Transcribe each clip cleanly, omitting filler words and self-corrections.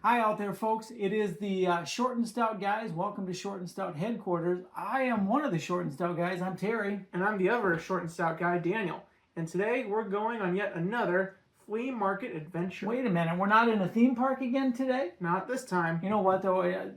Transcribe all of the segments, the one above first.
Hi out there, folks. It is the Short and Stout guys. Welcome to Short and Stout headquarters. I am one of the Short and Stout guys. I'm Terry. And I'm the other Short and Stout guy, Daniel. And today we're going on yet another flea market adventure. Wait a minute. We're not in a theme park again today? Not this time. You know what, though?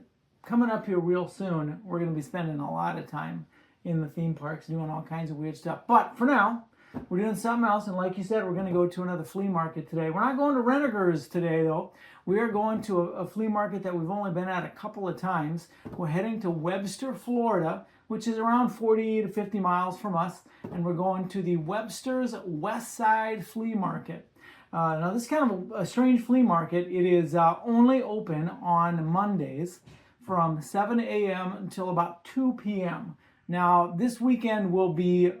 Coming up here real soon, we're going to be spending a lot of time in the theme parks doing all kinds of weird stuff. But for now, we're doing something else, and like you said, we're going to go to another flea market today. We're not going to Renegers today, though. We are going to a flea market that we've only been at a couple of times. We're heading to Webster, Florida, which is around 40 to 50 miles from us, and we're going to the Webster's West Side Flea Market. Now, this is kind of a strange flea market. It is only open on Mondays from 7 a.m. until about 2 p.m. Now, this weekend will be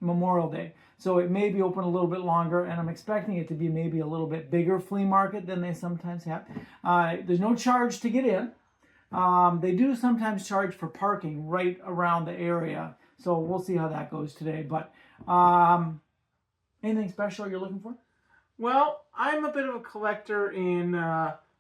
Memorial Day, so it may be open a little bit longer, and I'm expecting it to be maybe a little bit bigger flea market than they sometimes have. There's no charge to get in. They do sometimes charge for parking right around the area, so we'll see how that goes today. But anything special you're looking for? Well, I'm a bit of a collector in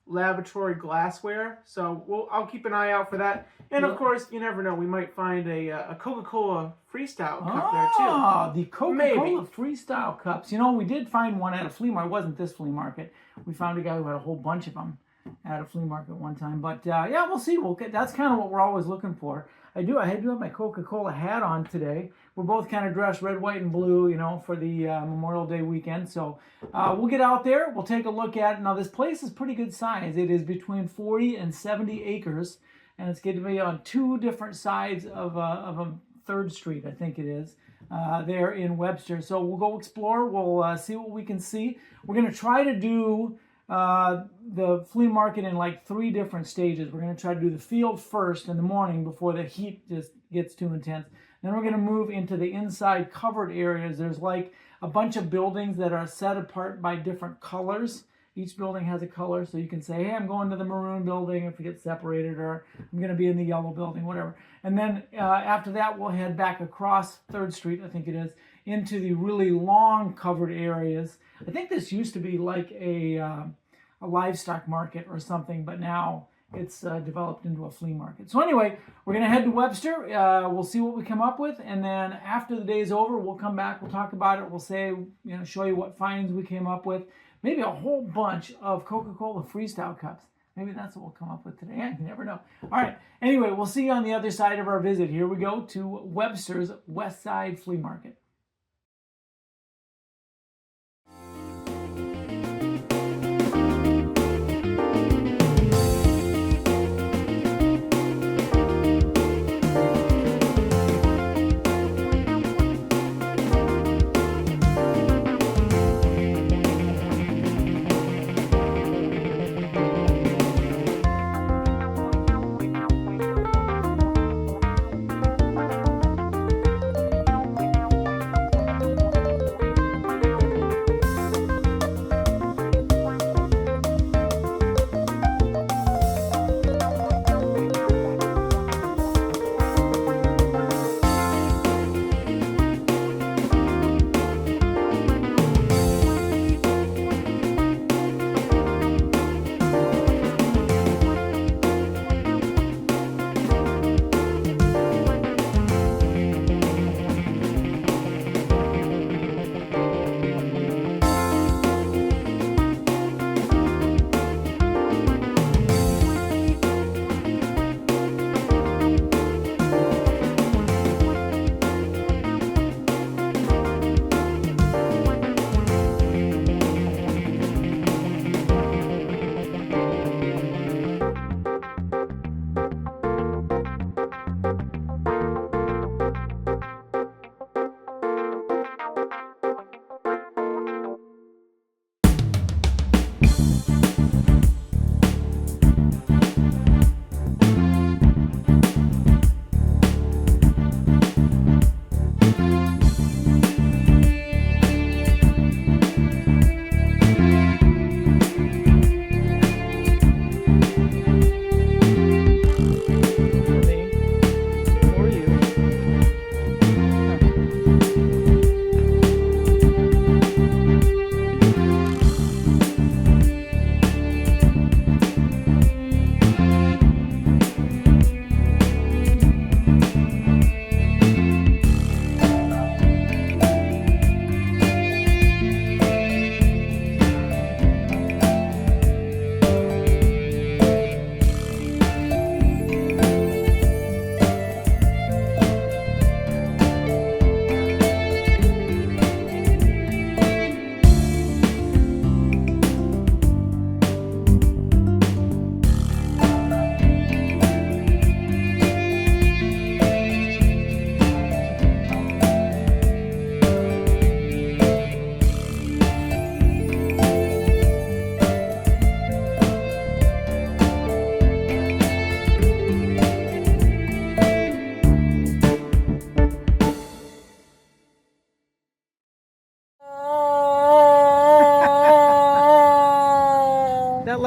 laboratory glassware, so I'll keep an eye out for that. And of course, you never know, we might find a Coca-Cola Freestyle cup there too. Ah, the Coca-Cola Freestyle cups. You know, we did find one at a flea market. It wasn't this flea market. We found a guy who had a whole bunch of them at a flea market one time. But yeah, we'll see. That's kind of what we're always looking for. I do have my Coca-Cola hat on today. We're both kind of dressed red, white, and blue, you know, for the Memorial Day weekend. So we'll get out there. We'll take a look at it. Now, this place is pretty good size. It is between 40 and 70 acres, and it's going to be on two different sides of a 3rd Street, I think it is, there in Webster. So we'll go explore. We'll see what we can see. We're going to try to do the flea market in like 3 different stages. We're going to try to do the field first in the morning before the heat just gets too intense. Then we're going to move into the inside covered areas. There's like a bunch of buildings that are set apart by different colors. Each building has a color, so you can say, hey, I'm going to the maroon building if it gets separated, or I'm going to be in the yellow building, whatever. And then after that, we'll head back across 3rd Street, I think it is, into the really long covered areas. I think this used to be like a livestock market or something, but now it's developed into a flea market. So anyway, we're going to head to Webster. We'll see what we come up with, and then after the day's over, we'll come back. We'll talk about it. We'll say, show you what finds we came up with. Maybe a whole bunch of Coca-Cola Freestyle cups. Maybe that's what we'll come up with today. Yeah, you never know. All right. Anyway, we'll see you on the other side of our visit. Here we go to Webster's West Side Flea Market.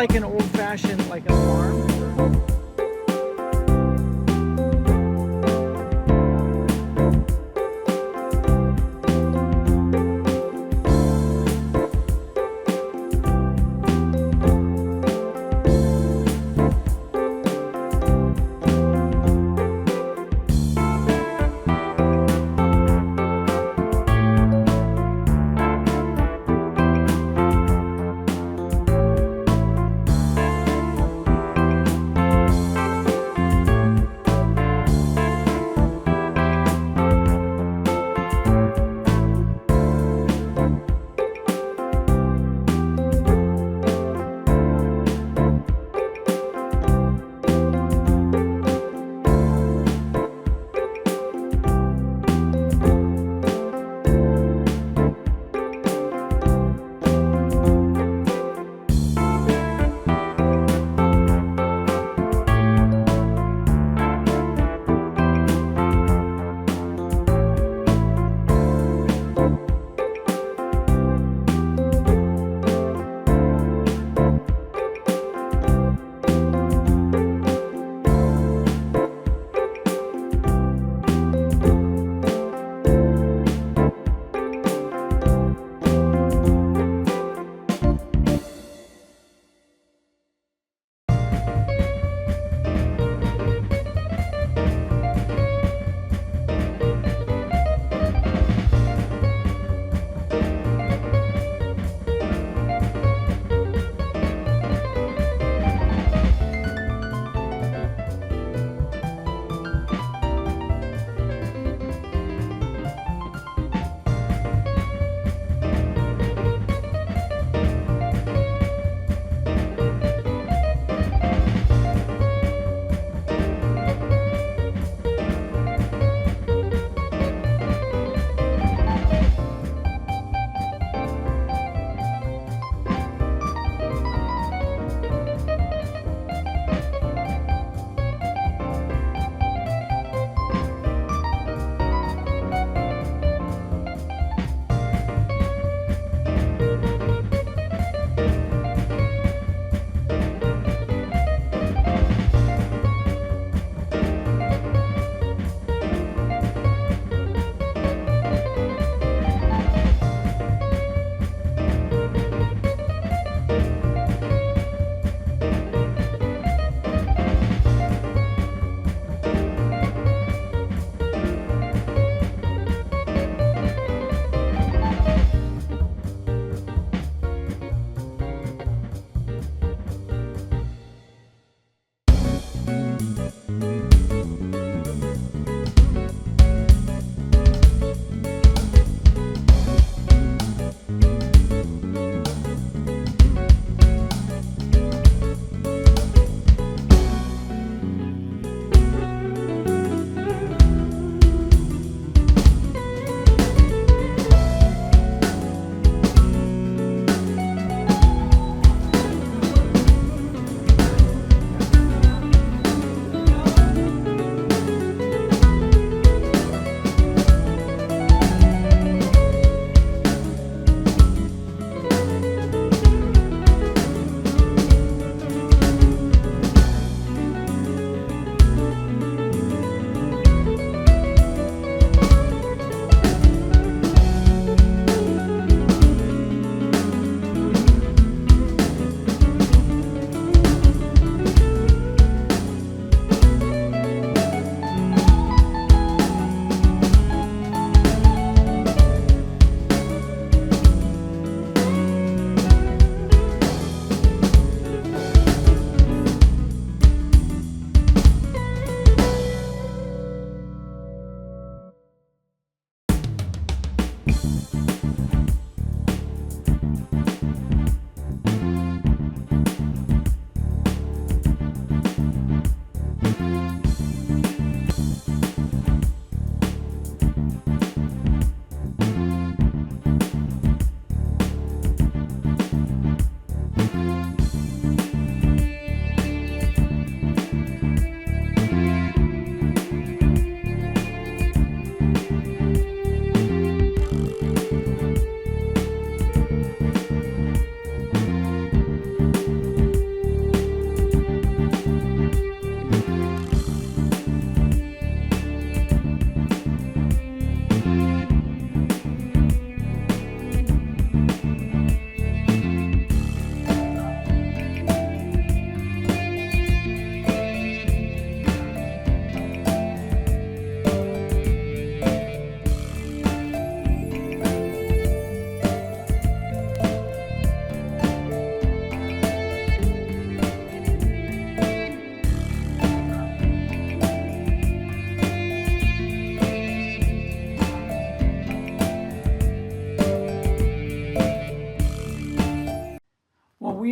like an old-fashioned, like an alarm.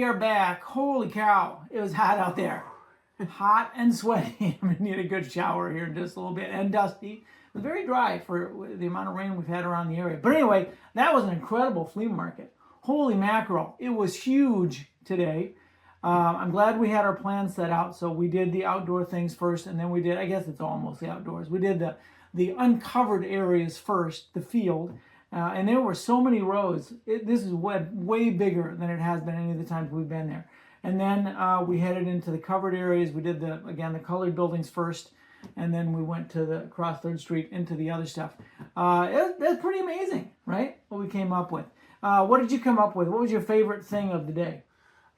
we are back. Holy cow, it was hot out there. Hot and sweaty. I'm gonna need a good shower here in just a little bit, and dusty. It was very dry for the amount of rain we've had around the area. But anyway, that was an incredible flea market. Holy mackerel, it was huge today. I'm glad we had our plans set out. So we did the outdoor things first, and then we did, I guess it's almost the outdoors. We did the uncovered areas first, the field. And there were so many rows. This is way bigger than it has been any of the times we've been there. And then we headed into the covered areas. We did the colored buildings first, and then we went to across 3rd Street into the other stuff. That's pretty amazing, right? What we came up with. What did you come up with? What was your favorite thing of the day?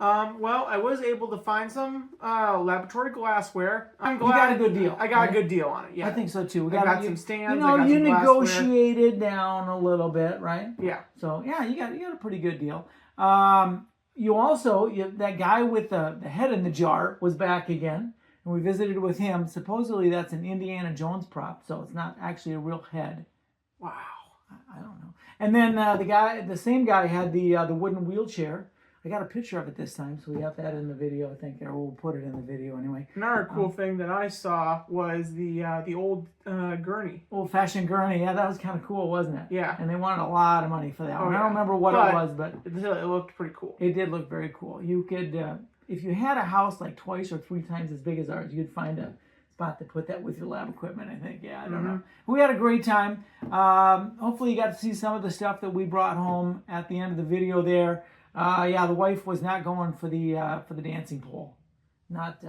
Well, I was able to find some laboratory glassware. I'm glad you got a good deal. I got a good deal on it. Yeah, I think so too. I got some stands. You know, I got you some glassware. negotiated down a little bit, right? Yeah. So yeah, you got a pretty good deal. You also that guy with the head in the jar was back again, and we visited with him. Supposedly that's an Indiana Jones prop, so it's not actually a real head. Wow. I don't know. And then the same guy had the wooden wheelchair. I got a picture of it this time, so we have that in the video, I think, or we'll put it in the video anyway. Another cool thing that I saw was the old gurney. Old-fashioned gurney. Yeah, that was kind of cool, wasn't it? Yeah. And they wanted a lot of money for that one. Yeah. I don't remember what it was, but it looked pretty cool. It did look very cool. You could, if you had a house like 2 or 3 times as big as ours, you'd find a spot to put that with your lab equipment, I think. Yeah, I don't know. We had a great time. Hopefully you got to see some of the stuff that we brought home at the end of the video there. Yeah, the wife was not going for the dancing pole. Not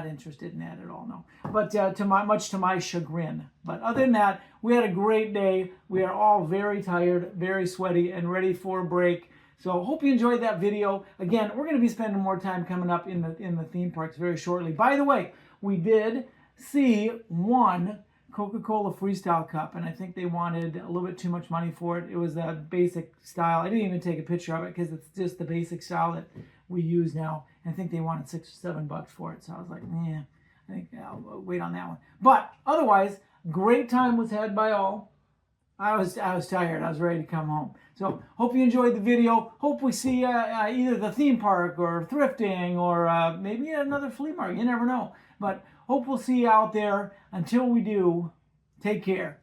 interested in that at all, no. But much to my chagrin. But other than that, we had a great day. We are all very tired, very sweaty, and ready for a break. So hope you enjoyed that video. Again, we're going to be spending more time coming up in the theme parks very shortly. By the way, we did see one Coca-Cola Freestyle cup, and I think they wanted a little bit too much money for it. It was a basic style. I didn't even take a picture of it because it's just the basic style that we use now. And I think they wanted $6 or $7 for it. So I was like, yeah, I think I'll wait on that one. But otherwise, great time was had by all. I was tired. I was ready to come home. So hope you enjoyed the video. Hope we see either the theme park or thrifting or maybe another flea market. You never know. But hope we'll see you out there. Until we do, take care.